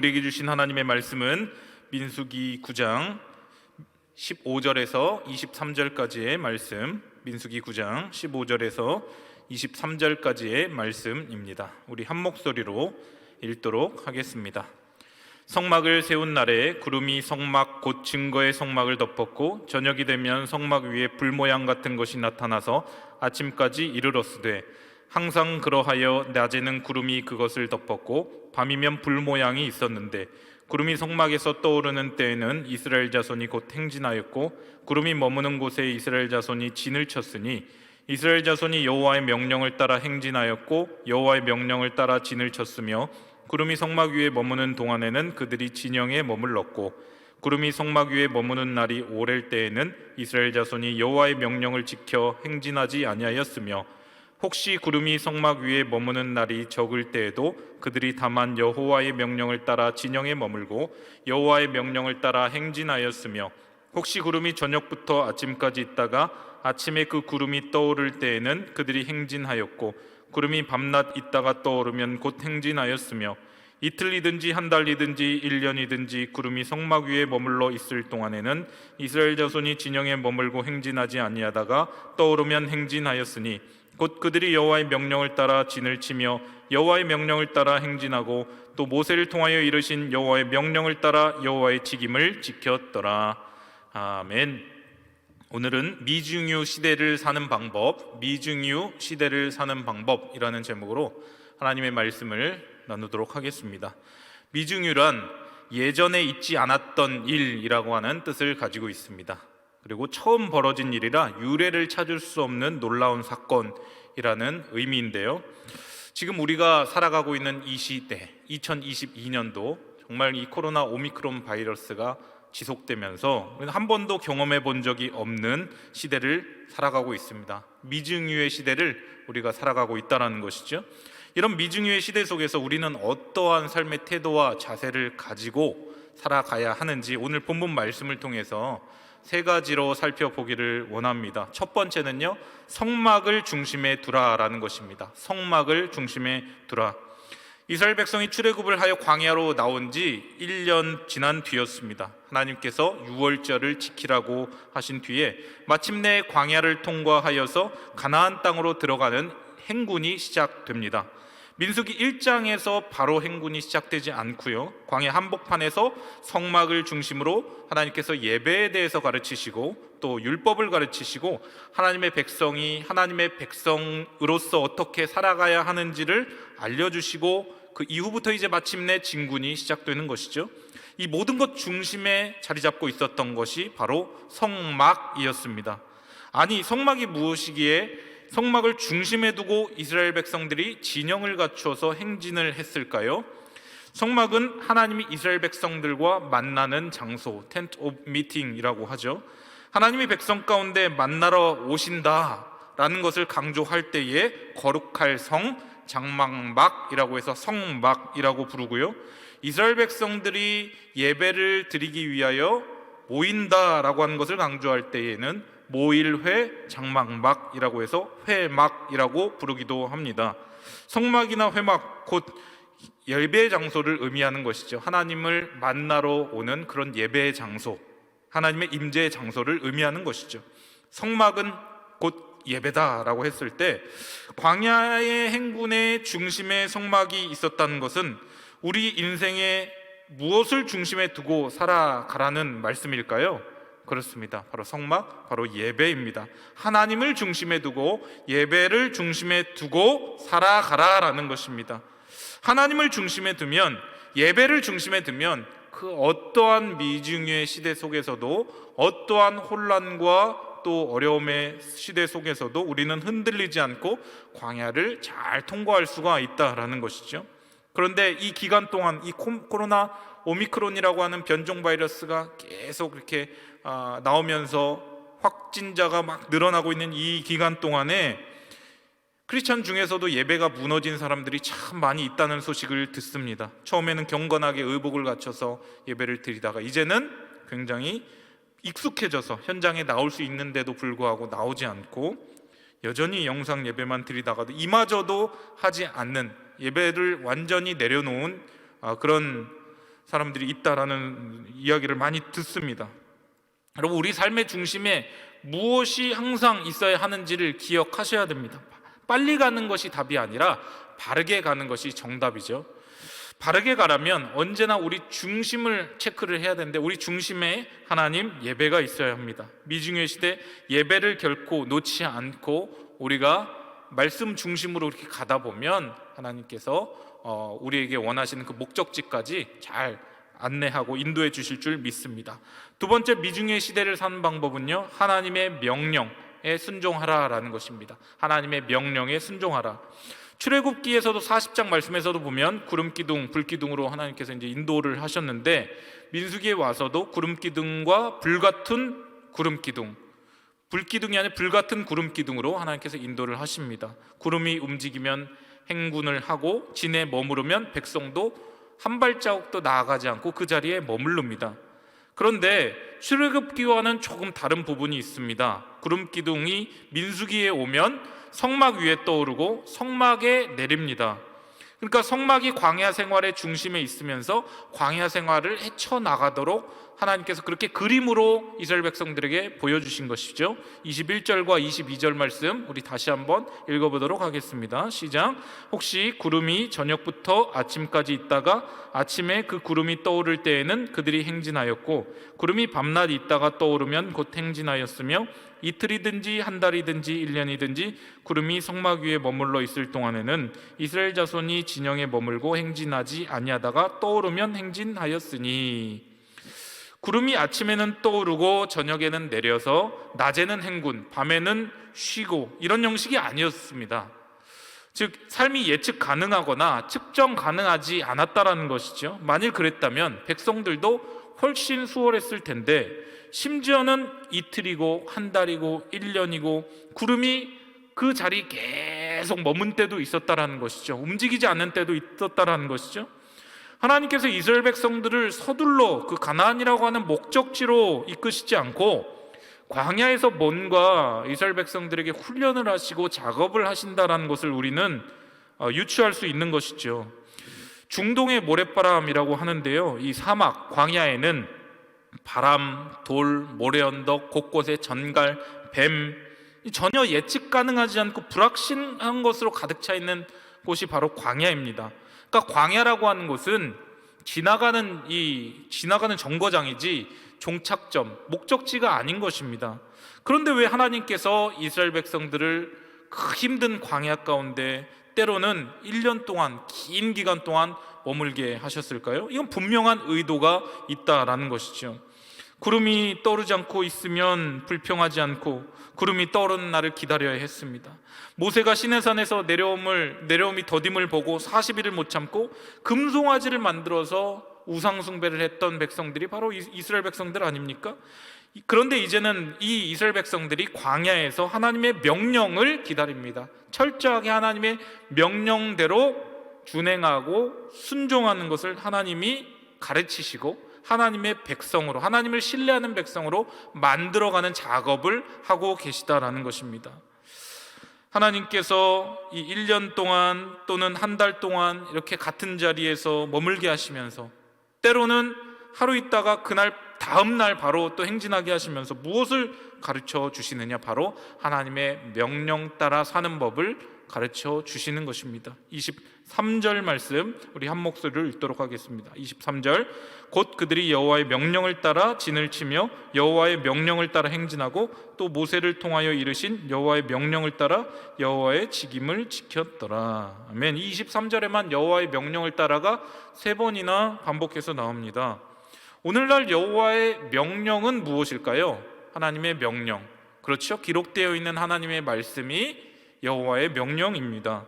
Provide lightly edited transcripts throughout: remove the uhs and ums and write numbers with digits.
우리에게 주신 하나님의 말씀은 민수기 9장 15절에서 23절까지의 말씀, 민수기 9장 15절에서 23절까지의 말씀입니다. 우리 한 목소리로 읽도록 하겠습니다. 성막을 세운 날에 구름이 성막 곧 증거의 성막을 덮었고 저녁이 되면 성막 위에 불 모양 같은 것이 나타나서 아침까지 이르렀으되 항상 그러하여 낮에는 구름이 그것을 덮었고 밤이면 불 모양이 있었는데 구름이 성막에서 떠오르는 때에는 이스라엘 자손이 곧 행진하였고 구름이 머무는 곳에 이스라엘 자손이 진을 쳤으니 이스라엘 자손이 여호와의 명령을 따라 행진하였고 여호와의 명령을 따라 진을 쳤으며 구름이 성막 위에 머무는 동안에는 그들이 진영에 머물렀고 구름이 성막 위에 머무는 날이 오랠 때에는 이스라엘 자손이 여호와의 명령을 지켜 행진하지 아니하였으며 혹시 구름이 성막 위에 머무는 날이 적을 때에도 그들이 다만 여호와의 명령을 따라 진영에 머물고 여호와의 명령을 따라 행진하였으며 혹시 구름이 저녁부터 아침까지 있다가 아침에 그 구름이 떠오를 때에는 그들이 행진하였고 구름이 밤낮 있다가 떠오르면 곧 행진하였으며 이틀이든지 한 달이든지 1년이든지 구름이 성막 위에 머물러 있을 동안에는 이스라엘 자손이 진영에 머물고 행진하지 아니하다가 떠오르면 행진하였으니 곧 그들이 여호와의 명령을 따라 진을 치며 여호와의 명령을 따라 행진하고 또 모세를 통하여 이르신 여호와의 명령을 따라 여호와의 직임을 지켰더라. 아멘. 오늘은 미중유 시대를 사는 방법, 미중유 시대를 사는 방법이라는 제목으로 하나님의 말씀을 나누도록 하겠습니다. 미중유란 예전에 있지 않았던 일이라고 하는 뜻을 가지고 있습니다. 그리고 처음 벌어진 일이라 유례를 찾을 수 없는 놀라운 사건이라는 의미인데요. 지금 우리가 살아가고 있는 이 시대, 2022년도 정말 이 코로나 오미크론 바이러스가 지속되면서 한 번도 경험해 본 적이 없는 시대를 살아가고 있습니다. 미중유의 시대를 우리가 살아가고 있다는 것이죠. 이런 미중유의 시대 속에서 우리는 어떠한 삶의 태도와 자세를 가지고 살아가야 하는지 오늘 본문 말씀을 통해서 세 가지로 살펴보기를 원합니다. 첫 번째는요, 성막을 중심에 두라라는 것입니다. 성막을 중심에 두라. 이스라엘 백성이 출애굽을 하여 광야로 나온 지 1년 지난 뒤였습니다. 하나님께서 유월절을 지키라고 하신 뒤에 마침내 광야를 통과하여서 가나안 땅으로 들어가는 행군이 시작됩니다. 민수기 1장에서 바로 행군이 시작되지 않고요, 광야 한복판에서 성막을 중심으로 하나님께서 예배에 대해서 가르치시고 또 율법을 가르치시고 하나님의 백성이 하나님의 백성으로서 어떻게 살아가야 하는지를 알려주시고 그 이후부터 이제 마침내 진군이 시작되는 것이죠. 이 모든 것 중심에 자리 잡고 있었던 것이 바로 성막이었습니다. 아니, 성막이 무엇이기에 성막을 중심에 두고 이스라엘 백성들이 진영을 갖추어서 행진을 했을까요? 성막은 하나님이 이스라엘 백성들과 만나는 장소, 텐트 오브 미팅이라고 하죠. 하나님이 백성 가운데 만나러 오신다라는 것을 강조할 때에 거룩할 성, 장막이라고 해서 성막이라고 부르고요, 이스라엘 백성들이 예배를 드리기 위하여 모인다라고 하는 것을 강조할 때에는 모일회, 장막이라고 해서 회막이라고 부르기도 합니다. 성막이나 회막, 곧 예배 장소를 의미하는 것이죠. 하나님을 만나러 오는 그런 예배 장소, 하나님의 임재의 장소를 의미하는 것이죠. 성막은 곧 예배다라고 했을 때 광야의 행군의 중심에 성막이 있었다는 것은 우리 인생에 무엇을 중심에 두고 살아가라는 말씀일까요? 그렇습니다. 바로 성막, 바로 예배입니다. 하나님을 중심에 두고 예배를 중심에 두고 살아가라라는 것입니다. 하나님을 중심에 두면, 예배를 중심에 두면 그 어떠한 미중유의 시대 속에서도, 어떠한 혼란과 또 어려움의 시대 속에서도 우리는 흔들리지 않고 광야를 잘 통과할 수가 있다라는 것이죠. 그런데 이 기간 동안 이 코로나 오미크론이라고 하는 변종 바이러스가 계속 이렇게 나오면서 확진자가 막 늘어나고 있는 이 기간 동안에 크리스천 중에서도 예배가 무너진 사람들이 참 많이 있다는 소식을 듣습니다. 처음에는 경건하게 의복을 갖춰서 예배를 드리다가 이제는 굉장히 익숙해져서 현장에 나올 수 있는데도 불구하고 나오지 않고 여전히 영상 예배만 드리다가도 이마저도 하지 않는, 예배를 완전히 내려놓은 그런 사람들이 있다라는 이야기를 많이 듣습니다. 여러분, 우리 삶의 중심에 무엇이 항상 있어야 하는지를 기억하셔야 됩니다. 빨리 가는 것이 답이 아니라 바르게 가는 것이 정답이죠. 바르게 가려면 언제나 우리 중심을 체크를 해야 되는데, 우리 중심에 하나님 예배가 있어야 합니다. 미중의 시대 예배를 결코 놓지 않고 우리가 말씀 중심으로 이렇게 가다 보면 하나님께서 우리에게 원하시는 그 목적지까지 잘 안내하고 인도해 주실 줄 믿습니다. 두 번째, 미중의 시대를 사는 방법은요, 하나님의 명령에 순종하라라는 것입니다. 하나님의 명령에 순종하라. 출애굽기에서도 40장 말씀에서도 보면 구름기둥, 불기둥으로 하나님께서 이제 인도를 하셨는데, 민수기에 와서도 구름기둥과 불같은 구름기둥, 불기둥이 아니라 불같은 구름기둥으로 하나님께서 인도를 하십니다. 구름이 움직이면 행군을 하고 진에 머무르면 백성도 한 발자국도 나아가지 않고 그 자리에 머무릅니다. 그런데 출애굽기와는 조금 다른 부분이 있습니다. 구름기둥이 민수기에 오면 성막 위에 떠오르고 성막에 내립니다. 그러니까 성막이 광야 생활의 중심에 있으면서 광야 생활을 헤쳐나가도록 하나님께서 그렇게 그림으로 이스라엘 백성들에게 보여주신 것이죠. 21절과 22절 말씀 우리 다시 한번 읽어보도록 하겠습니다. 시작. 혹시 구름이 저녁부터 아침까지 있다가 아침에 그 구름이 떠오를 때에는 그들이 행진하였고, 구름이 밤낮 있다가 떠오르면 곧 행진하였으며, 이틀이든지 한 달이든지 1년이든지 구름이 성막 위에 머물러 있을 동안에는 이스라엘 자손이 진영에 머물고 행진하지 아니하다가 떠오르면 행진하였으니, 구름이 아침에는 떠오르고 저녁에는 내려서 낮에는 행군, 밤에는 쉬고, 이런 형식이 아니었습니다. 즉 삶이 예측 가능하거나 측정 가능하지 않았다라는 것이죠. 만일 그랬다면 백성들도 훨씬 수월했을 텐데, 심지어는 이틀이고 한 달이고 1년이고 구름이 그 자리에 계속 머문 때도 있었다라는 것이죠. 움직이지 않는 때도 있었다라는 것이죠. 하나님께서 이스라엘 백성들을 서둘러 그 가나안이라고 하는 목적지로 이끄시지 않고 광야에서 뭔가 이스라엘 백성들에게 훈련을 하시고 작업을 하신다라는 것을 우리는 유추할 수 있는 것이죠. 중동의 모래바람이라고 하는데요, 이 사막 광야에는 바람, 돌, 모래언덕, 곳곳에 전갈, 뱀, 전혀 예측 가능하지 않고 불확실한 것으로 가득 차 있는 곳이 바로 광야입니다. 그러니까 광야라고 하는 곳은 지나가는 정거장이지 종착점, 목적지가 아닌 것입니다. 그런데 왜 하나님께서 이스라엘 백성들을 그 힘든 광야 가운데 때로는 1년 동안, 긴 기간 동안 머물게 하셨을까요? 이건 분명한 의도가 있다라는 것이죠. 구름이 떠오르지 않고 있으면 불평하지 않고 구름이 떠오르는 날을 기다려야 했습니다. 모세가 시내산에서 내려옴이 더딤을 보고 40일을 못 참고 금송아지를 만들어서 우상 숭배를 했던 백성들이 바로 이스라엘 백성들 아닙니까? 그런데 이제는 이 이스라엘 백성들이 광야에서 하나님의 명령을 기다립니다. 철저하게 하나님의 명령대로 준행하고 순종하는 것을 하나님이 가르치시고 하나님의 백성으로, 하나님을 신뢰하는 백성으로 만들어가는 작업을 하고 계시다라는 것입니다. 하나님께서 이 1년 동안 또는 한 달 동안 이렇게 같은 자리에서 머물게 하시면서 때로는 하루 있다가 그날 다음 날 바로 또 행진하게 하시면서 무엇을 가르쳐 주시느냐? 바로 하나님의 명령 따라 사는 법을 가르쳐 주시는 것입니다. 23절 말씀 우리 한 목소리를 읽도록 하겠습니다. 23절. 곧 그들이 여호와의 명령을 따라 진을 치며 여호와의 명령을 따라 행진하고 또 모세를 통하여 이르신 여호와의 명령을 따라 여호와의 직임을 지켰더라. 아멘. 이 23절에만 여호와의 명령을 따라가 3번이나 반복해서 나옵니다. 오늘날 여호와의 명령은 무엇일까요? 하나님의 명령. 그렇죠? 기록되어 있는 하나님의 말씀이 여호와의 명령입니다.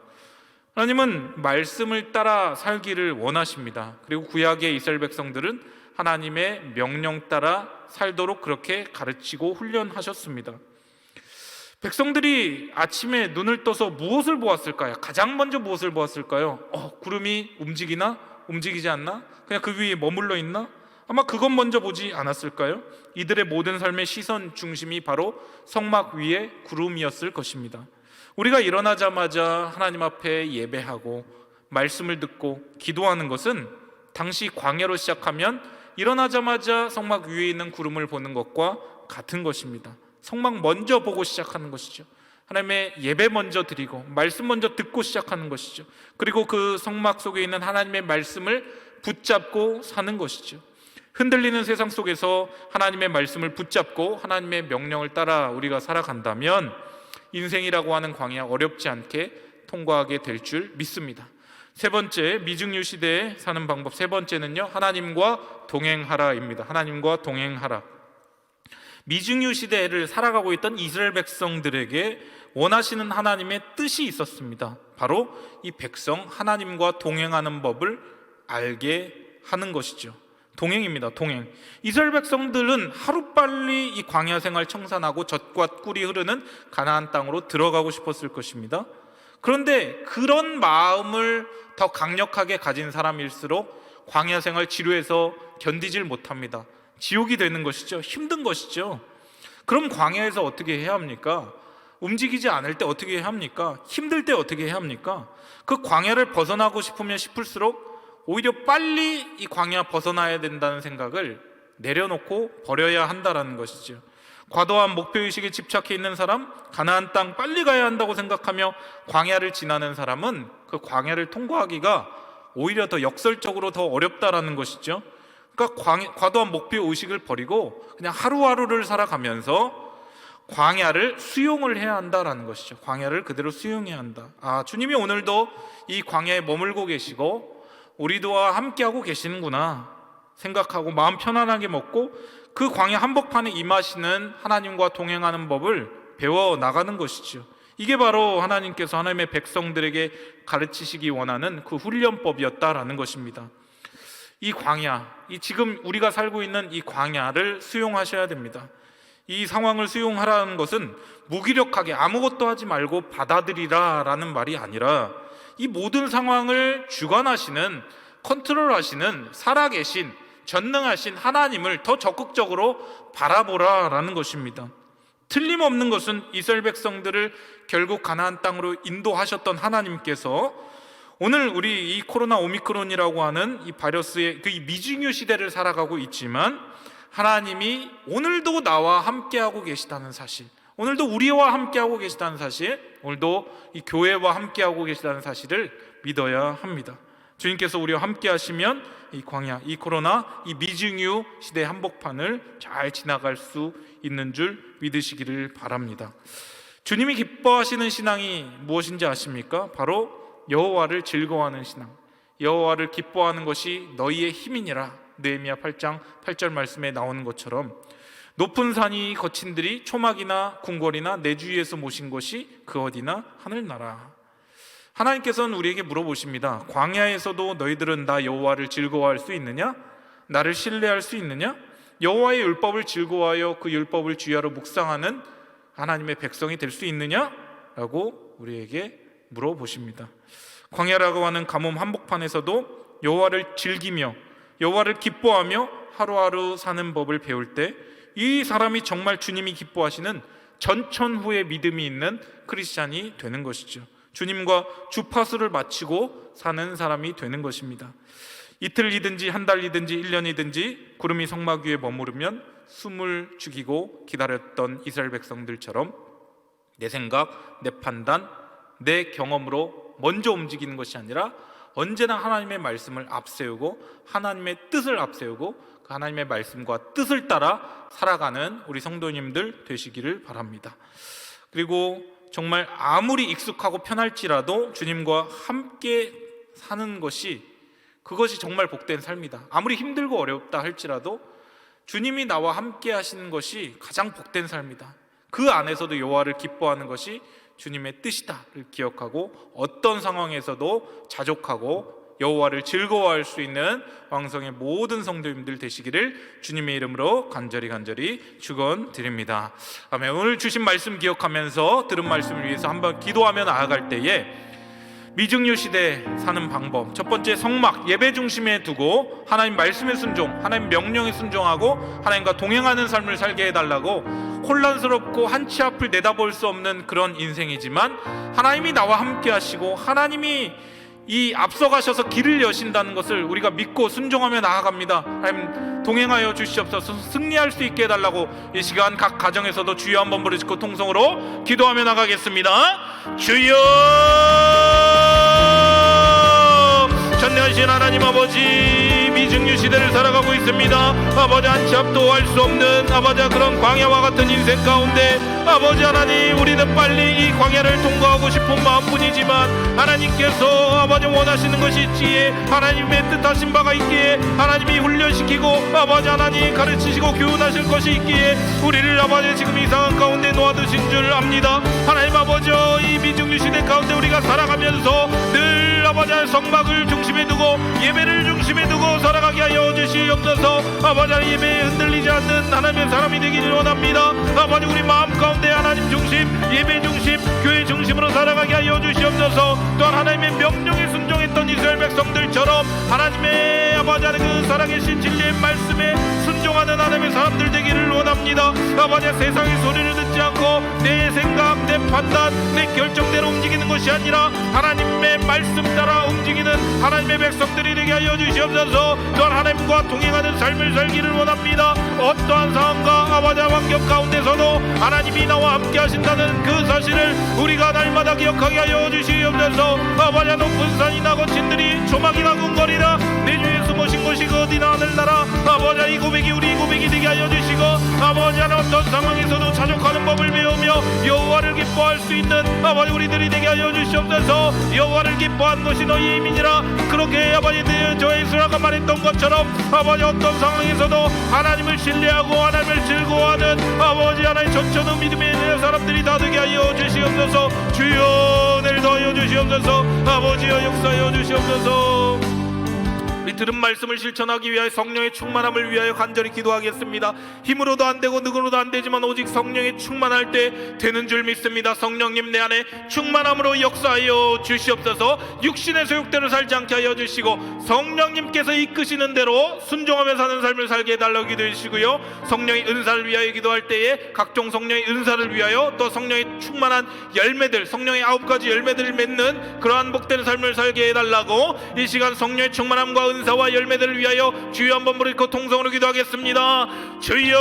하나님은 말씀을 따라 살기를 원하십니다. 그리고 구약의 이스라엘 백성들은 하나님의 명령 따라 살도록 그렇게 가르치고 훈련하셨습니다. 백성들이 아침에 눈을 떠서 무엇을 보았을까요? 가장 먼저 무엇을 보았을까요? 구름이 움직이나? 움직이지 않나? 그냥 그 위에 머물러 있나? 아마 그것 먼저 보지 않았을까요? 이들의 모든 삶의 시선 중심이 바로 성막 위에 구름이었을 것입니다. 우리가 일어나자마자 하나님 앞에 예배하고 말씀을 듣고 기도하는 것은 당시 광야로 시작하면 일어나자마자 성막 위에 있는 구름을 보는 것과 같은 것입니다. 성막 먼저 보고 시작하는 것이죠. 하나님의 예배 먼저 드리고 말씀 먼저 듣고 시작하는 것이죠. 그리고 그 성막 속에 있는 하나님의 말씀을 붙잡고 사는 것이죠. 흔들리는 세상 속에서 하나님의 말씀을 붙잡고 하나님의 명령을 따라 우리가 살아간다면 인생이라고 하는 광야 어렵지 않게 통과하게 될 줄 믿습니다. 세 번째, 미증유 시대에 사는 방법 세 번째는요, 하나님과 동행하라입니다. 하나님과 동행하라. 미증유 시대를 살아가고 있던 이스라엘 백성들에게 원하시는 하나님의 뜻이 있었습니다. 바로 이 백성 하나님과 동행하는 법을 알게 하는 것이죠. 동행입니다. 동행. 이스라엘 백성들은 하루빨리 이 광야 생활 청산하고 젖과 꿀이 흐르는 가나안 땅으로 들어가고 싶었을 것입니다. 그런데 그런 마음을 더 강력하게 가진 사람일수록 광야 생활 지루해서 견디질 못합니다. 지옥이 되는 것이죠. 힘든 것이죠. 그럼 광야에서 어떻게 해야 합니까? 움직이지 않을 때 어떻게 해야 합니까? 힘들 때 어떻게 해야 합니까? 그 광야를 벗어나고 싶으면 싶을수록 오히려 빨리 이 광야 벗어나야 된다는 생각을 내려놓고 버려야 한다는 것이죠. 과도한 목표의식에 집착해 있는 사람, 가나안 땅 빨리 가야 한다고 생각하며 광야를 지나는 사람은 그 광야를 통과하기가 오히려 더 역설적으로 더 어렵다라는 것이죠. 그러니까 과도한 목표의식을 버리고 그냥 하루하루를 살아가면서 광야를 수용을 해야 한다라는 것이죠. 광야를 그대로 수용해야 한다. 주님이 오늘도 이 광야에 머물고 계시고 우리도와 함께하고 계시는구나 생각하고 마음 편안하게 먹고 그 광야 한복판에 임하시는 하나님과 동행하는 법을 배워 나가는 것이죠. 이게 바로 하나님께서 하나님의 백성들에게 가르치시기 원하는 그 훈련법이었다라는 것입니다. 이 광야, 지금 우리가 살고 있는 이 광야를 수용하셔야 됩니다. 이 상황을 수용하라는 것은 무기력하게 아무것도 하지 말고 받아들이라라는 말이 아니라 이 모든 상황을 주관하시는, 컨트롤하시는 살아계신 전능하신 하나님을 더 적극적으로 바라보라라는 것입니다. 틀림없는 것은 이스라엘 백성들을 결국 가나안 땅으로 인도하셨던 하나님께서 오늘 우리 이 코로나 오미크론이라고 하는 이 바이러스의 그 미증유 시대를 살아가고 있지만 하나님이 오늘도 나와 함께하고 계시다는 사실, 오늘도 우리와 함께하고 계시다는 사실, 오늘도 이 교회와 함께하고 계시다는 사실을 믿어야 합니다. 주님께서 우리와 함께 하시면 이 광야, 이 코로나, 이 미증유 시대의 한복판을 잘 지나갈 수 있는 줄 믿으시기를 바랍니다. 주님이 기뻐하시는 신앙이 무엇인지 아십니까? 바로 여호와를 즐거워하는 신앙, 여호와를 기뻐하는 것이 너희의 힘이니라. 느헤미야 8장 8절 말씀에 나오는 것처럼 높은 산이 거친들이 초막이나 궁궐이나 내 주위에서 모신 것이 그 어디나 하늘나라. 하나님께서는 우리에게 물어보십니다. 광야에서도 너희들은 나 여호와를 즐거워할 수 있느냐? 나를 신뢰할 수 있느냐? 여호와의 율법을 즐거워하여 그 율법을 주야로 묵상하는 하나님의 백성이 될 수 있느냐? 라고 우리에게 물어보십니다. 광야라고 하는 가뭄 한복판에서도 여호와를 즐기며 여호와를 기뻐하며 하루하루 사는 법을 배울 때 이 사람이 정말 주님이 기뻐하시는 전천후의 믿음이 있는 크리스찬이 되는 것이죠. 주님과 주파수를 맞추고 사는 사람이 되는 것입니다. 이틀이든지 한 달이든지 1년이든지 구름이 성막 위에 머무르면 숨을 죽이고 기다렸던 이스라엘 백성들처럼 내 생각, 내 판단, 내 경험으로 먼저 움직이는 것이 아니라 언제나 하나님의 말씀을 앞세우고 하나님의 뜻을 앞세우고 그 하나님의 말씀과 뜻을 따라 살아가는 우리 성도님들 되시기를 바랍니다. 그리고 정말 아무리 익숙하고 편할지라도 주님과 함께 사는 것이 그것이 정말 복된 삶이다. 아무리 힘들고 어렵다 할지라도 주님이 나와 함께 하시는 것이 가장 복된 삶이다. 그 안에서도 여호와를 기뻐하는 것이 주님의 뜻이다를 기억하고 어떤 상황에서도 자족하고 여호와를 즐거워할 수 있는 왕성의 모든 성도님들 되시기를 주님의 이름으로 간절히 축원드립니다. 아멘. 오늘 주신 말씀 기억하면서 들은 말씀을 위해서 한번 기도하며 나아갈 때에 미증유 시대에 사는 방법, 첫 번째 성막 예배 중심에 두고 하나님 말씀에 순종, 하나님 명령에 순종하고 하나님과 동행하는 삶을 살게 해달라고. 혼란스럽고 한치 앞을 내다볼 수 없는 그런 인생이지만 하나님이 나와 함께 하시고 하나님이 이 앞서가셔서 길을 여신다는 것을 우리가 믿고 순종하며 나아갑니다. 하나님 동행하여 주시옵소서. 승리할 수 있게 해달라고 이 시간 각 가정에서도 주여 한번 부르짖고 통성으로 기도하며 나가겠습니다. 주여, 전능하신 하나님 아버지, 미증유 시대를 살아가고 있습니다. 아버지, 한 치 앞도 할 수 없는 아버지 그런 광야와 같은 인생 가운데 아버지 하나님, 우리는 빨리 이 광야를 통과하고 싶은 마음뿐이지만 하나님께서 아버지 원하시는 것이 있기에, 하나님의 뜻하신 바가 있기에, 하나님이 훈련시키고 아버지 하나님 가르치시고 교훈하실 것이 있기에 우리를 아버지 지금 이 상황 가운데 놓아두신 줄 압니다. 하나님 아버지, 이 미증유 시대 가운데 우리가 살아가면서 늘 아버지 성막을 중심에 두고 예배를 중심에 두고 살아가게 하여 주시옵소서. 아버지 예배에 흔들리지 않는 하나님의 사람이 되기를 원합니다. 아버지 우리 마음 가운데 하나님 중심, 예배 중심, 교회 중심으로 살아가게 하여 주시옵소서. 또한 하나님의 명령에 순종했던 이스라엘 백성들처럼 하나님의 아버지 그 살아계신 진리의 말씀에 순종하는 하나님의 사람들 되기를 원합니다. 아버지 세상의 소리를 듣지 않고 내 생각, 내 판단, 내 결정대로 움직이는 것이 아니라 하나님의 말씀 따라 움직이는 하나님의 백성들이 되게 하여 주시옵소서. 또한 하나님과 동행하는 삶을 살기를 원합니다. 어떠한 상황과 아버지 환경 가운데서도 하나님이 나와 함께 하신다는 그 사실을 우리가 날마다 기억하게 하여 주시옵소서. 아버지 높은 산이나 거친들이 조막이나 궁궐이나 내 주에 숨으신 곳이 그 어디나 하늘나라 아버지 이 고백이 우리 고백이 되게 하여 주시고, 아버지 하나 어떤 상황에서도 자족하는 법을 배우며 여호와를 기뻐할 수 있는 아버지 우리들이 되게 하여 주시옵소서. 여호와를 기뻐한 것이 너희의 힘이니라. 그렇게 아버지 저 이스라엘가 말했던 것처럼 아버지 어떤 상황에서도 하나님을 신뢰하고 하나님을 즐거워하는 아버지 하나님 전천후 믿음의 사람들이 다 되게 하여 주시옵소서. 주여 내일 더하여 주시옵소서. 아버지여 역사하여 주시옵소서. 우리 들은 말씀을 실천하기 위하여 성령의 충만함을 위하여 간절히 기도하겠습니다. 힘으로도 안 되고 능으로도 안 되지만 오직 성령의 충만할 때 되는 줄 믿습니다. 성령님 내 안에 충만함으로 역사하여 주시옵소서. 육신의 소욕대로 살지 않게 하여 주시고 성령님께서 이끄시는 대로 순종하며 사는 삶을 살게 해달라고 기도해 주시고요. 성령의 은사를 위하여 기도할 때에 각종 성령의 은사를 위하여 또 성령의 충만한 열매들, 성령의 9가지 열매들을 맺는 그러한 복된 삶을 살게 해달라고 이 시간 성령의 충만함과 은사와 열매들을 위하여 주여 한번 부르짖고 통성으로 기도하겠습니다. 주여,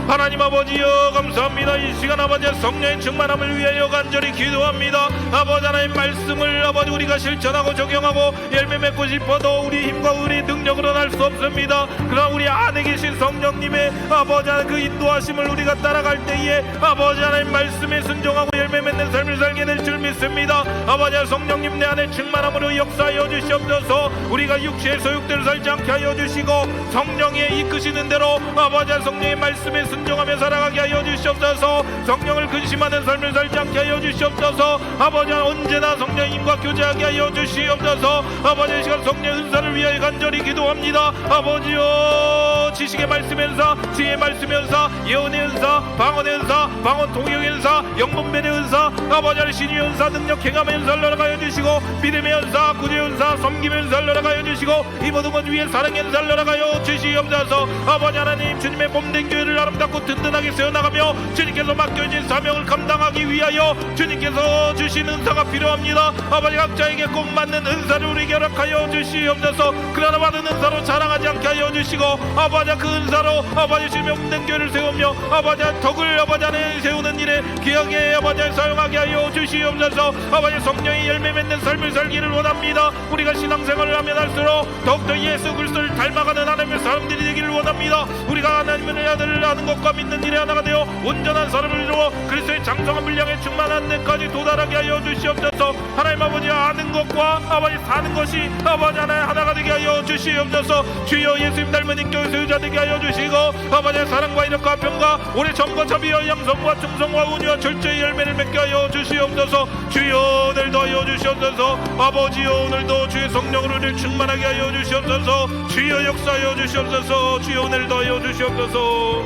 하나님 아버지여 감사합니다. 이 시간 아버지 성령의 충만함을 위하여 간절히 기도합니다. 아버지 하나님 말씀을 아버지 우리가 실천하고 적용하고 열매 맺고 싶어도 우리 힘과 우리 능력으로는 할 수 없습니다. 그러나 우리 안에 계신 성령님의 아버지 하나님 그 인도하심을 우리가 따라갈 때에 아버지 하나님 말씀에 순종하고 열매 맺는 삶을 살게 될 줄 믿습니다. 아버지 성령님 내 안에 충만함으로 역사하여 주시옵소서. 우리가 육체의 소욕대로 살지 않게 하여 주시고 성령의 이끄시는 대로 아버지 성령의 말씀에 순종하며 살아가게 하여 주시옵소서. 성령을 근심하는 삶을 살지 않게 하여 주시옵소서. 아버지 언제나 성령의 힘과 교제하게 하여 주시옵소서. 아버지 이 시간 성령의 은사를 위하여 간절히 기도합니다. 아버지여 지식의 말씀의 은사, 지혜의 말씀의 은사, 예언의 은사, 방언의 은사, 방언 통역의 은사, 영분별의 은사, 아버지 신유의 은사, 능력 행함의 은사를 허락하여 주시고 믿음의 은사, 구제의 은사, 섬김의 은사를 허락하여 주시고 이 모든 것 위에 사랑의 은사를 허락하여 주시옵소서. 아버지 하나님 주님의 몸된 교회를 아름답고 든든하게 세워나가며 주님께서 맡겨진 사명을 감당하기 위하여 주님께서 주신 은사가 필요합니다. 아버지 각자에게 꼭 맞는 은사를 우리에게 허락하여 주시옵소서. 그러나 받은 은사로 자랑하지 않게 하여 주시고 아버지 그 은사로 아버지 주님의 몸된 교회를 세우며 아버지 덕을 아버지 안에 세우는 일에 귀하게 아버지 사용하게 하여 주시옵소서. 아버지 성령이 열매 맺는 삶을 살기를 원합니다. 우리가 신앙생활을 하면 할수록 더욱더 예수 그리스도를 닮아가는 하나님의 사람들이 되기를 원합니다. 우리가 하나님의 아들을 아는 것과 믿는 일에 하나가 되어 온전한 사람을 이루어 그리스도의 장성한 분량에 충만한 데까지 도달하게 하여 주시옵소서. 하나님 아버지 아는 것과 아버지 사는 것이 아버지 하나가 되게 하여 주시옵소서. 주여 예수님 닮은 인격의 소유자 되게 하여 주시고 아버지 사랑과 이력과 평과 오래 점과 자비와 양성과 충성과 운유와 절제의 열매를 맺게 하여 주시옵소서. 주여 오늘도 하여 주시옵소서. 아버지여 오늘도 주의 성령으로 우리를 충만하게 하여 주시옵소서. 주여 역사하여 주시옵소서. 주여 오늘도 하여 주시옵소서.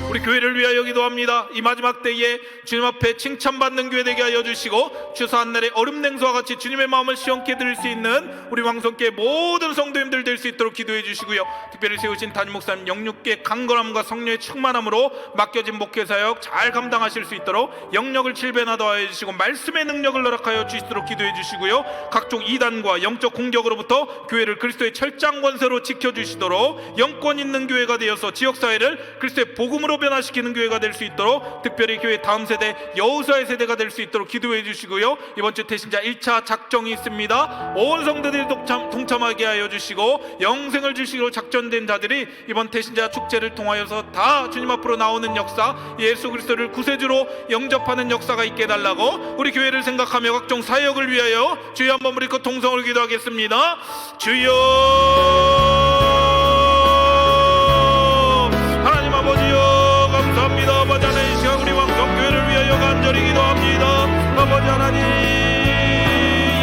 우리 교회를 위하여 기도합니다. 이 마지막 때에 주님 앞에 칭찬받는 교회 되게 하여 주시고 추수 한 날의 얼음 냉수와 같이 주님의 마음을 시원케 드릴 수 있는 우리 왕성교회 모든 성도님들 될 수 있도록 기도해 주시고요. 특별히 세우신 담임 목사님 영육계 강건함과 성령의 충만함으로 맡겨진 목회사역 잘 감당하실 수 있도록 영역을 칠배나도하여 주시고 말씀의 능력을 허락하여 주시도록 기도해 주시고요. 각종 이단과 영적 공격으로부터 교회를 그리스도의 철장 권세로 지켜주시도록 영권 있는 교회가 되어서 지역사회를 그리스도의 복음으로 변화시키는 교회가 될 수 있도록 특별히 교회 다음 세대 여호수아의 세대가 될 수 있도록 기도해 주시고요. 이번 주 태신자 1차 작정이 있습니다. 온 성도들이 동참하게 하여 주시고 영생을 주시기로 작전된 자들이 이번 태신자 축제를 통하여서 다 주님 앞으로 나오는 역사, 예수 그리스도를 구세주로 영접하는 역사가 있게 해달라고 우리 교회를 생각하며 각종 사역을 위하여 주여 한번 부리고 동성을 기도하겠습니다. 주여 하나님 아버지여 감사합니다. 아버지 하나님 이 시간 우리 왕성교회를 위하여 간절히 기도합니다. 아버지 하나님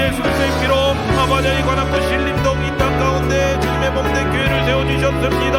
예수 그리스도의 피로 아버지 이 관악구 신림동 이 땅 가운데 주님의 몸된 교회를 세워주셨습니다.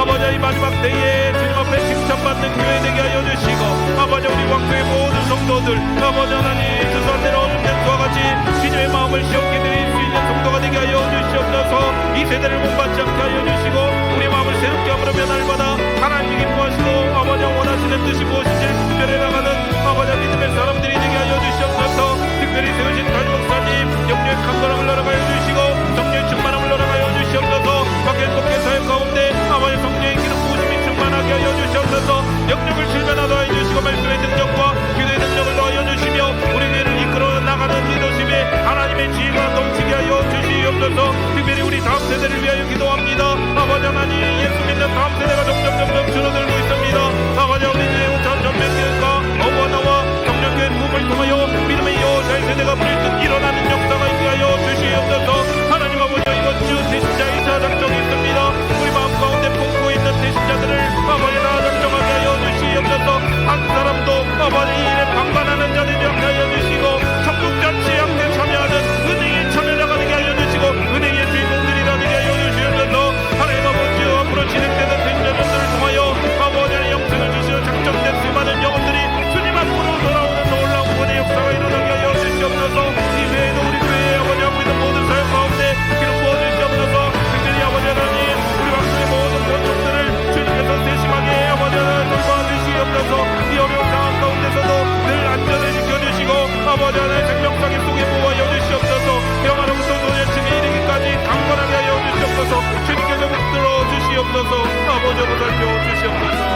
아버지 이 마지막 때에 주님 앞에 칭찬받는 교회 되게 하여 주시고 아버지 우리 왕교회 모든 성도들 아버지 하나님 주소한 대로 얻은 맹수와 같이 주님의 마음을 시원케 드릴 수 있는 성도가 되게 하여 주시옵소서. 이 세대를 본받지 않게 하여 주시고 우리 마음을 새롭게 함으로 변할마다 하나님이 기뻐하시고 아버지 원하시는 뜻이 무엇인지 특별히 나가는 아버지 믿음의 사람들이 되게 하여 주시옵소서. 특별히 세우신 담임 목사님 영역의 강건함을 허락하여 주시고 성령의 충만함을 허락하여 주시옵소서. 박현 목회사역 가운데 아버지 성령의 기름 부으심이 충만하게 하여 주시옵소서. 영역을 실현하도록 하여 주시고 말씀의 능력과 기도의 능력을 더하여 주시며 우리 교회를 이끌어 나가는 리더십에 하나님의 지혜가 넘치게 하여 주시옵소서. 특별히 우리 다음 세대를 위하여 기도합니다. 아버지 하나님 예수 믿는 다음 세대가 점점 줄어들고 있습니다. 아버지 우리의 우찬 전면교회가 어머나와 성령교회 부흥을 통하여 믿음의 여호수아의 세대가 불쑥 일어나는 역사가 있게 하여 주시옵소서. 하나님 아버지 이번 주 태신자 2차 작정이 있습니다. 우리 마음 가운데 품고 있는 태신자들을 아버지 다 작정하게 하여 주시옵소서. 한 사람도 아버지 일에 방관하는 자들이 없게 하여 주시고 천국잔치 함께 참여하는 은혜의 참여자가 되게 하여 주시고 은혜의 주인공들이라 되게 하여 주시옵소서. 하나님 아버지 앞으로 진행되는 태신자들을 통하여 아버지 영생을 주시어 작정된 수많은 영혼들이 주님 앞으로 돌아오는 놀라운 구원의 역사가 일어나게 하여 주시옵소서. 이 외에도 우리 교회에 아버지 하고 있는 모든 사역 가운데 기름 부어주시옵소서. 특별히 아버지 하나님 우리 왕국의 모든 권총들을 주님께서 세심하게 아버지 하나님 도와주시옵소서. 이 어려운 상황 가운데서도 늘 안전을 지켜주시고 아버지 하나님 생명상의 속에 보호하여 주시옵소서. 영화로부터 노년층에 이르기까지 강건하게 하여 주시옵소서. 주님께서 붙들어 주시옵소서. 아버지 보살펴 주시옵소서.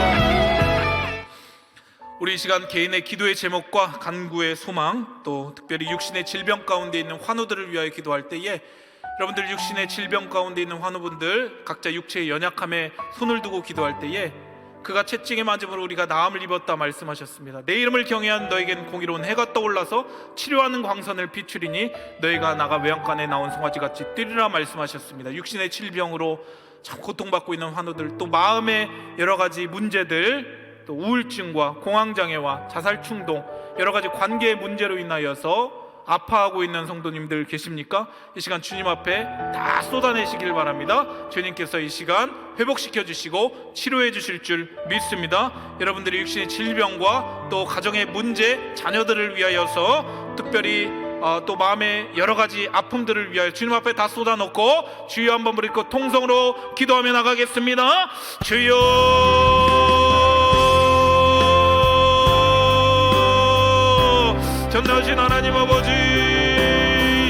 우리 이 시간 개인의 기도의 제목과 간구의 소망 또 특별히 육신의 질병 가운데 있는 환우들을 위하여 기도할 때에 여러분들 육신의 질병 가운데 있는 환우분들 각자 육체의 연약함에 손을 두고 기도할 때에 그가 채찍에 맞음으로 우리가 나음을 입었다 말씀하셨습니다. 내 이름을 경외한 너에겐 공의로운 해가 떠올라서 치료하는 광선을 비추리니 너희가 나가 외양간에 나온 송아지같이 뛰리라 말씀하셨습니다. 육신의 질병으로 참 고통받고 있는 환우들 또 마음의 여러 가지 문제들 또 우울증과 공황장애와 자살충동 여러 가지 관계의 문제로 인하여서 아파하고 있는 성도님들 계십니까? 이 시간 주님 앞에 다 쏟아내시길 바랍니다. 주님께서 이 시간 회복시켜 주시고 치료해 주실 줄 믿습니다. 여러분들의 육신의 질병과 또 가정의 문제, 자녀들을 위하여서 특별히 또 마음의 여러 가지 아픔들을 위하여 주님 앞에 다 쏟아놓고 주여 한번 부르고 통성으로 기도하며 나가겠습니다. 주여 전능하신 하나님 아버지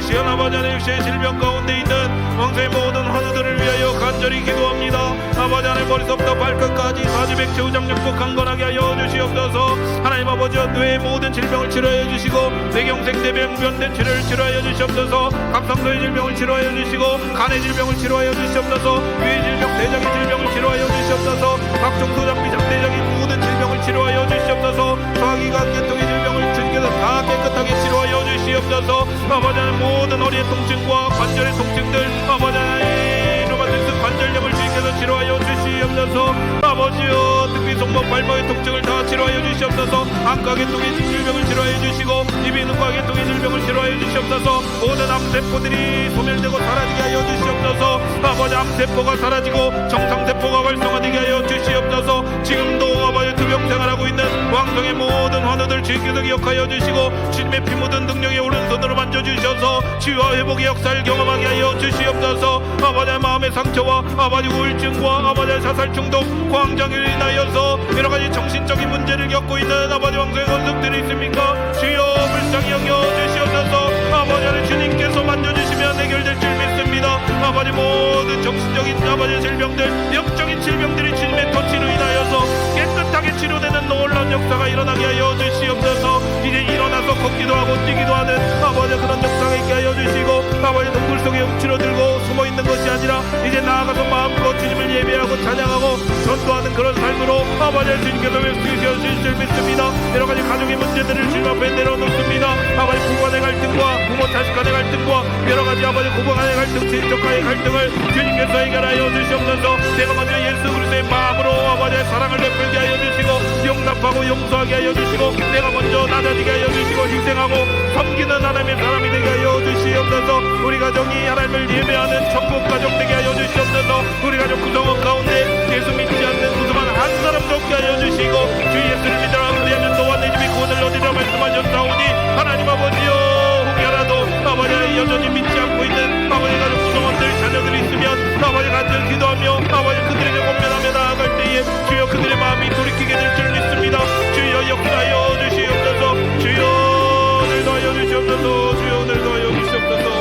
시간 아버지 하나님 육체의 질병 가운데 있는 왕세의 모든 환우들을 위하여 간절히 기도합니다. 아버지 하나님 머리서부터 발끝까지 사지백체 우장육부 강건하게 하여 주시옵소서. 하나님 아버지 뇌의 모든 질병을 치료하여 주시고 뇌경색 뇌병변된 치료를 치료하여 주시옵소서. 갑상도의 질병을 치료하여 주시고 간의 질병을 치료하여 주시옵소서. 위의 질병 대장의 질병을 치료하여 주시옵소서. 각종 소장비장 대장의 모든 질병을 치료하여 주시옵소서. 소화기관 계통의 질병을 주님께서 다 깨끗하게 치료하여 주시옵소서. 아버지 하나님 모든 허리의 통증과 관절의 통증들 아버지 하나님 로마티스 관절염을 주님께서 치료하여 주시옵소서. 아버지여 특히 손목 발목의 통증을 다 치료하여 주시옵소서. 안과 계통의 질병을 치료하여 주시고 이비인후과 계통의 질병을 치료하여 주시옵소서. 모든 암세포들이 소멸되고 사라지게 하여 주시옵소서. 아버지 암세포가 사라지고 정상세포가 활성화되게 하여 주시옵소서. 지금도 아버지 병생활하고 있는 왕성의 모든 환우들 주님께서 기억하여 주시고 주님의 피 묻은 능력의 오른손으로 만져주셔서 치유와 회복의 역사를 경험하게 하여 주시옵소서. 아버지의 마음의 상처와 아버지 우울증과 아버지의 자살 중독, 광장으로 인하여서 여러가지 정신적인 문제를 겪고 있는 아버지 왕성의 권속들이 있습니까? 주여 불쌍히 여겨 주시옵소서. 아버지를 주님께서 만져주시면 해결될 줄 믿습니다. 아버지 모든 정신적인 아버지 질병들, 영적인 질병들이 주님의 터치로 인하여서 깨끗하게 치료되는 놀라운 역사가 일어나게 하여 주시옵소서. 이제 일어나서 걷기도 하고 뛰기도 하는 아버지 그런 역사가 있게 하여 주시고 아버지 동굴 속에 움츠러 들고 숨어있는 것이 아니라 이제 나아가서 마음껏 주님을 예배하고 찬양하고 전도하는 그런 삶으로 아버지 주님께서 회복시켜 주실 줄 믿습니다. 여러가지 가족의 문제들을 주님 앞에 내려놓습니다. 아버지 부부 간의 갈등과 부모 자식 간의 갈등과 여러가지 아버지 고부 간의 갈등, 친족 간의 갈등을 주님께서 해결하여 주시옵소서. 내가 먼저 예수 그리스도의 마음으로 아버지의 사랑을 베풀게 하여 주시고 용납하고 용서하게 하여 주시고 내가 먼저 낮아지게 하여 주시고 희생하고 섬기는 하나님의 사람이 되게 하여 주시옵소서. 우리 가정이 하나님을 예배하는 천국 가정 되게 하여 주시옵소서. 우리 가족 구성원 가운데 예수 믿지 않는 구성원 한 사람도 없게 하여 주시고 주 예수를 믿으라 그리하면 너와 내 집이 구원을 얻으리라 말씀하셨사오니 하나님 아버지여 혹여라도 아버지 여전히 믿지 않고 있는 아버지 가족 구성원들 자녀들이 있으면 아버지 간절 기도하며 아버지 그들에게 권면하며 나아갈 때에 주여 그들의 마음이 돌이키게 될 줄 믿습니다. 주여 역사하여 주시옵소서. 주여 오늘도 하여 주시옵소서. 주여 오늘도 하여 주시옵소서.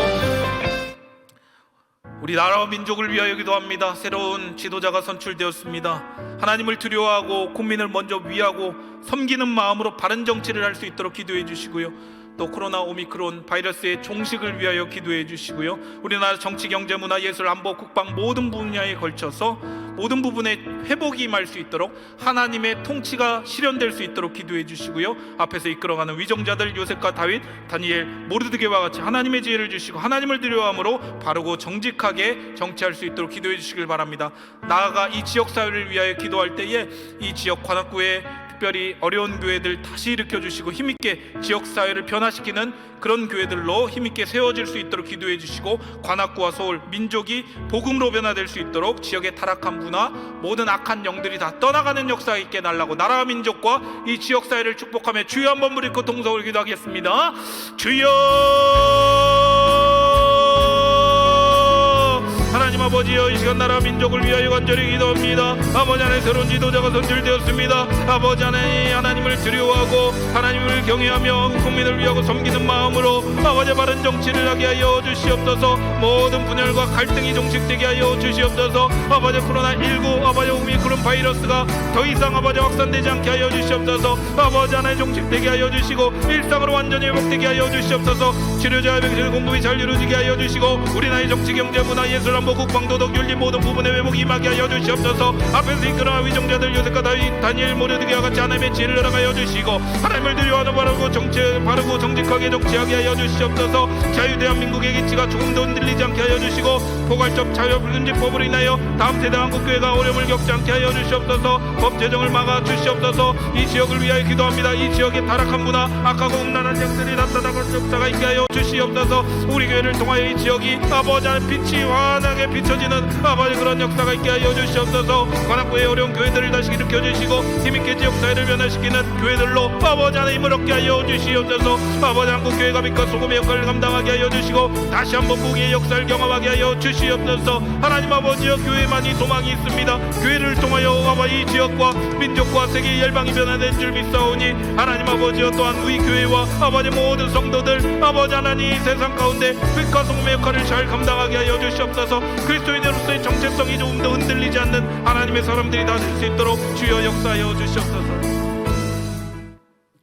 우리 나라와 민족을 위하여 기도합니다. 새로운 지도자가 선출되었습니다. 하나님을 두려워하고 국민을 먼저 위하고 섬기는 마음으로 바른 정치를 할 수 있도록 기도해 주시고요. 또 코로나 오미크론 바이러스의 종식을 위하여 기도해 주시고요. 우리나라 정치, 경제, 문화, 예술, 안보, 국방 모든 분야에 걸쳐서 모든 부분에 회복이 임할 수 있도록 하나님의 통치가 실현될 수 있도록 기도해 주시고요. 앞에서 이끌어가는 위정자들 요셉과 다윗, 다니엘, 모르드게와 같이 하나님의 지혜를 주시고 하나님을 두려워함으로 바르고 정직하게 정치할 수 있도록 기도해 주시길 바랍니다. 나아가 이 지역사회를 위하여 기도할 때에 이 지역 관악구에 특별히 어려운 교회들 다시 일으켜 주시고 힘있게 지역사회를 변화시키는 그런 교회들로 힘있게 세워질 수 있도록 기도해 주시고 관악구와 서울, 민족이 복음으로 변화될 수 있도록 지역의 타락한 문화, 모든 악한 영들이 다 떠나가는 역사가 있게 달라고 나라와 민족과 이 지역사회를 축복하며 주여 한번 부리고 동성을 기도하겠습니다. 주여 하나님 아버지여 이 시간 나라 민족을 위하여 간절히 기도합니다. 아버지 안에 새로운 지도자가 선출되었습니다. 아버지 안에 하나님을 두려워하고 하나님을 경외하며 국민을 위하고 섬기는 마음으로 아버지 바른 정치를 하게 하여 주시옵소서. 모든 분열과 갈등이 종식되게 하여 주시옵소서. 아버지 코로나19 아버지 오미크론 바이러스가 더 이상 아버지 확산되지 않게 하여 주시옵소서. 아버지 안에 종식되게 하여 주시고 일상으로 완전히 회복되게 하여 주시옵소서. 치료자의 병실 공급이 잘 이루어지게 하여 주시고 우리나라의 정치, 경제, 문화, 예술, 안보, 국방, 도덕, 윤리 모든 부분의 회복이 임하게 하여 주시옵소서. 앞에서 이끌어 위정자들 요셉과 다윗, 다니엘, 모르드게와 같이 하나님의 지혜를 허락하여 주시고 하나님을 두려워하는 바르고 정직하게 정치하게 하여 주시옵소서. 자유 대한민국의 기치가 조금도 흔들리지 않게 하여 주시고 포괄적 자유불금지법으로 인하여 다음 세대 한국교회가 어려움을 겪지 않게 하여 주시옵소서. 법 제정을 막아 주시옵소서. 이 지역을 위하여 기도합니다. 이 지역의 타락한 문화, 악하고 음란한 영들이 나타나는 역사가 있게 하여 주시옵소서. 우리 교회를 통하여 이 지역이 아버지 안에 빛이 환하게 비춰지는 아버지 그런 역사가 있게 하여 주시옵소서. 관악구의 어려운 교회들을 다시 일으켜 주시고 힘있게 지역사회를 변화시키는 교회들로 아버지 안에 힘을 얻게 하여 주시옵소서. 아버지 한국교회가 빛과 소금의 역할을 감당하게 하여 주시고 다시 한번 무기의 역사를 경험하게 하여 주시옵소서. 하나님 아버지여 교회만이 소망이 있습니다. 교회를 통하여 아버지 이 지역과 민족과 세계의 열방이 변화된 줄 믿사오니 하나님 아버지여 또한 우리 교회와 아버지 모든 성도들 아버지 하나님 세상 가운데 빛과 소금의 역할을 잘 감당하게 하여 주시옵소서. 그리스도인으로서의 정체성이 조금도 흔들리지 않는 하나님의 사람들이 다 될 수 있도록 주여 역사하여 주시옵소서.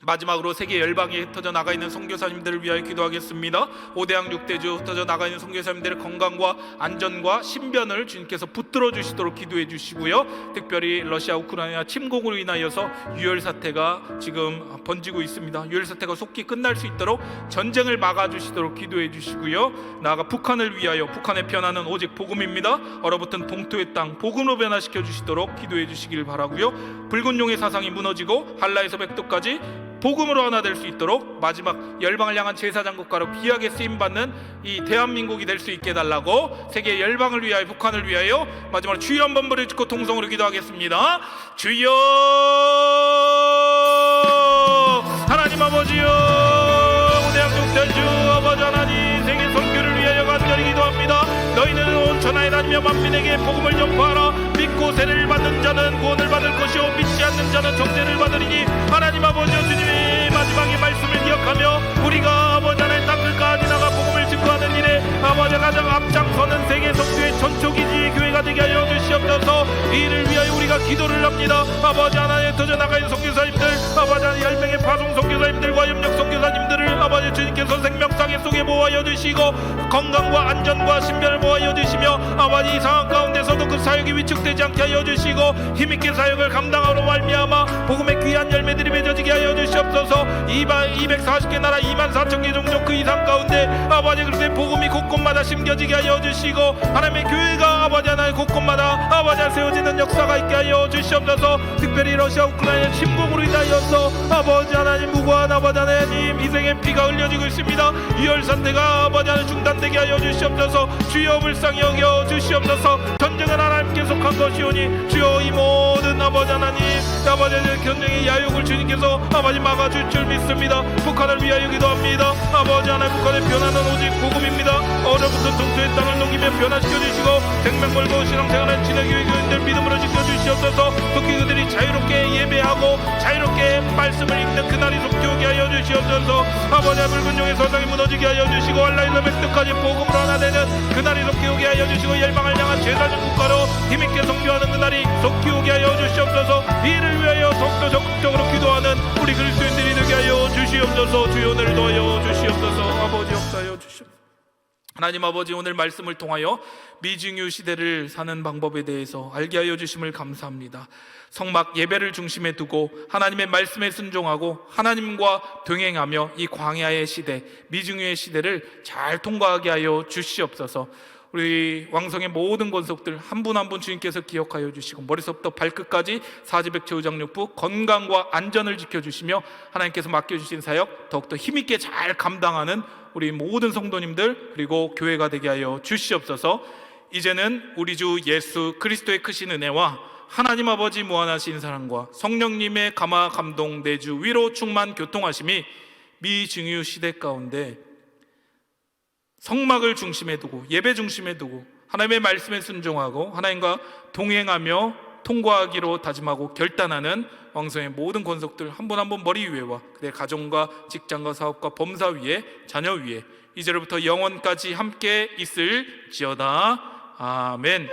마지막으로 세계 열방에 흩어져 나가 있는 선교사님들을 위하여 기도하겠습니다. 5대양 6대주 흩어져 나가 있는 선교사님들의 건강과 안전과 신변을 주님께서 붙들어 주시도록 기도해 주시고요. 특별히 러시아 우크라이나 침공으로 인하여서 유혈 사태가 지금 번지고 있습니다. 유혈 사태가 속히 끝날 수 있도록 전쟁을 막아 주시도록 기도해 주시고요. 나아가 북한을 위하여 북한의 변화는 오직 복음입니다. 얼어붙은 동토의 땅 복음으로 변화시켜 주시도록 기도해 주시길 바라고요. 붉은 용의 사상이 무너지고 한라에서 백도까지 복음으로 하나 될 수 있도록 마지막 열방을 향한 제사장국가로 귀하게 쓰임받는 이 대한민국이 될 수 있게 해달라고 세계 열방을 위하여, 북한을 위하여 마지막으로 주여 한번 부르짖고 통성으로 기도하겠습니다. 주여, 하나님 아버지여, 우대한국 대주 아버지 하나님, 세계 선교를 위하여 간절히 기도합니다. 너희는 온 천하에 다니며 만민에게 복음을 전파하라. 믿고 세례를 받는 자는 구원을 받을 것이요 믿지 않는 자는 정죄를 받으리니, 하나님 아버지여, 주님의 마지막의 말씀을 기억하며 우리가 아버지 하나님 땅 끝까지 나가 복음을 증거하는 일에 아버지 가장 앞장서는 세계 선교의 전초기지 교회가 되게 하여 주시옵소서. 이를 위하여 우리가 기도를 합니다. 아버지 하나님, 터져 나가는 선교사님들, 아버지 하나님 10명의 파송 선교사님들과 협력 선교사님들을 아버지 주님께서 생명상에 속에 모아여 주시고 건강과 안전과 신변을 모아여 주시며 아버지 이 상황 가운데서도 그 사역이 위축되지 않게 하여 주시고 힘있게 사역을 감당하러 말미암아 복음의 귀한 열매들이 맺어지게 하여 주시옵소서. 240개 나라 24,000개 종족 그 이상 가운데 아버지 그리스도의 복음이 곳곳마다 심겨지게 하여 주시고 하나님의 교회가 아버지 하나님 곳곳마다 아버지 세워지는 역사가 있게 하여 주시옵소서. 특별히 러시아 우크라이나 침공으로 인하여서 아버지 하나님 무고한 아버지 하나님 희생의 피가 흘려지고 있습니다. 유혈 상태가 아버지 하나님 중단되게 하여 주시옵소서. 주여 불쌍히 여겨 주시옵소서. 전쟁은 하나님께 속한 것이오니 주여 이 모든 아버지 하나님 아버지 전쟁의 야욕을 주님께서 아버지 막아줄 줄 믿습니다. 북한을 위하여 기도합니다. 아버지 하나님, 북한의 변화는 오직 복음입니다. 어려부터 동토의 땅을 녹이며 변화시켜 주시고 생명 걸고 신앙생활을 진행교회 교인들 믿음으로 지켜주시옵소서. 특히 그들이 자유롭게 예배하고 자유롭게 말씀을 읽는 그날이 속히 오게 하여 주시옵소서. 아버지 붉은 용의 서상이 무너지게 하여 주시고 알라일러 백득까지 복음으로 하나 되는 그날이 속히 오게 하여 주시고 열방을 향한 제사장 국가로 힘있게 선교하는 그날이 속히 오게 하여 주시옵소서. 이를 위하여 더욱더 적극적으로 기도하는 우리 그리스도인들이 되게 하여 주시옵소서. 주여 오늘 도하여 주시옵소서. 아버지 역사하여 주시옵소서. 하나님 아버지, 오늘 말씀을 통하여 미증유 시대를 사는 방법에 대해서 알게 하여 주심을 감사합니다. 성막 예배를 중심에 두고 하나님의 말씀에 순종하고 하나님과 동행하며 이 광야의 시대, 미증유의 시대를 잘 통과하게 하여 주시옵소서. 우리 왕성의 모든 권속들 한 분 한 분 주님께서 기억하여 주시고 머리서부터 발끝까지 사지백체의장육부 건강과 안전을 지켜주시며 하나님께서 맡겨주신 사역 더욱더 힘있게 잘 감당하는 우리 모든 성도님들 그리고 교회가 되게 하여 주시옵소서. 이제는 우리 주 예수 그리스도의 크신 은혜와 하나님 아버지 무한하신 사랑과 성령님의 감화 감동 내주 위로 충만 교통하심이 미증유 시대 가운데 성막을 중심에 두고 예배 중심에 두고 하나님의 말씀에 순종하고 하나님과 동행하며 통과하기로 다짐하고 결단하는 왕성의 모든 권속들 한 분 한 분 머리 위에와 그의 가정과 직장과 사업과 범사 위에 자녀 위에 이제로부터 영원까지 함께 있을지어다. 아멘.